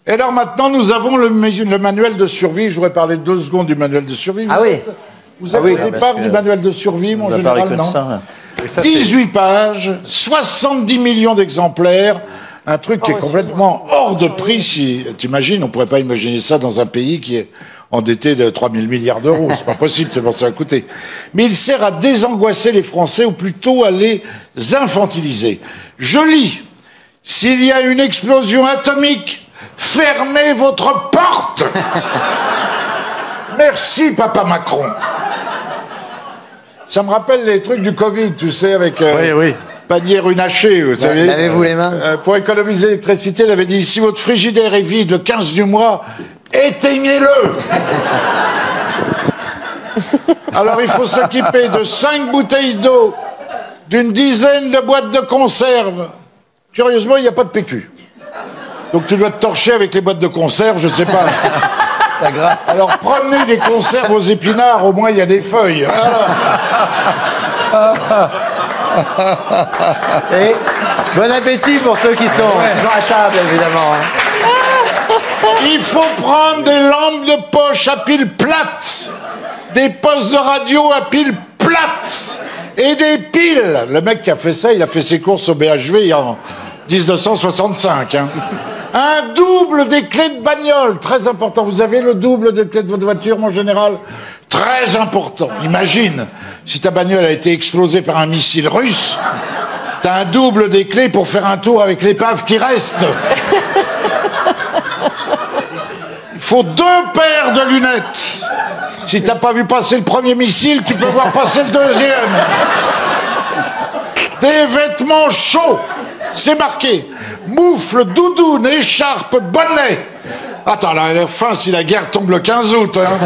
Et alors maintenant, nous avons le manuel de survie. Je voudrais parler 2 secondes du manuel de survie. Vous êtes au départ du manuel de survie, mon général, non? Ça, 18 pages, 70 millions d'exemplaires, un truc qui est complètement hors de prix. Si t'imagines, on pourrait pas imaginer ça dans un pays qui est endetté de 3 000 milliards d'euros. C'est pas possible, tellement ça va coûter. Mais il sert à désangoisser les Français, ou plutôt à les infantiliser. Je lis, s'il y a une explosion atomique, fermez votre porte. Merci, papa Macron. Ça me rappelle les trucs du Covid, tu sais, avec panier runaché, vous savez. Lavez-vous les mains. Pour économiser l'électricité, il avait dit, si votre frigidaire est vide le 15 du mois, éteignez-le. Alors il faut s'équiper de 5 bouteilles d'eau, d'une dizaine de boîtes de conserve. Curieusement, il n'y a pas de PQ. Donc tu dois te torcher avec les boîtes de conserve, je ne sais pas. Ça gratte. Alors prenez des conserves aux épinards, au moins il y a des feuilles. Et bon appétit pour ceux qui sont à table, évidemment. Il faut prendre des lampes de poche à pile plate, des postes de radio à pile plate et des piles. Le mec qui a fait ça, il a fait ses courses au BHV en 1965. Hein. Un double des clés de bagnole, très important. Vous avez le double des clés de votre voiture, mon général? Très important. Imagine, si ta bagnole a été explosée par un missile russe, t'as un double des clés pour faire un tour avec l'épave qui reste. Il faut 2 paires de lunettes. Si t'as pas vu passer le premier missile, tu peux voir passer le deuxième. Des vêtements chauds, c'est marqué. Moufle, doudoune, écharpe, bonnet. Attends, là, elle est fin si la guerre tombe le 15 août. Hein.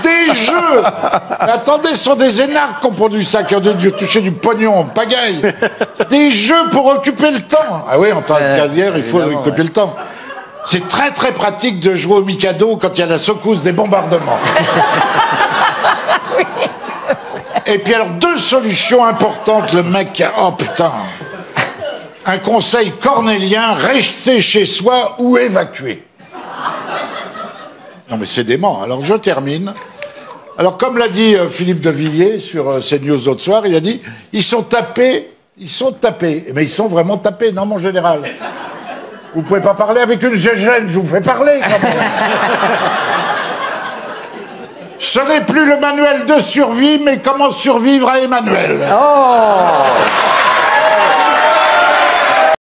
Des jeux. Attendez, ce sont des énarques qui ont produit ça, qui ont dû toucher du pognon en pagaille. Des jeux pour occuper le temps. Ah oui, en temps de guerre, il faut occuper le temps. C'est très très pratique de jouer au Mikado quand il y a la secousse des bombardements. Et puis alors, 2 solutions importantes, le mec a... Oh putain. Un conseil cornélien, rester chez soi ou évacuer. Non mais c'est dément. Alors je termine. Alors comme l'a dit Philippe de Villiers sur CNews l'autre soir, il a dit, ils sont tapés. Mais ils sont vraiment tapés, non mon général? Vous pouvez pas parler avec une gégène, je vous fais parler quand même. Ce n'est plus le manuel de survie, mais comment survivre à Emmanuel. Oh!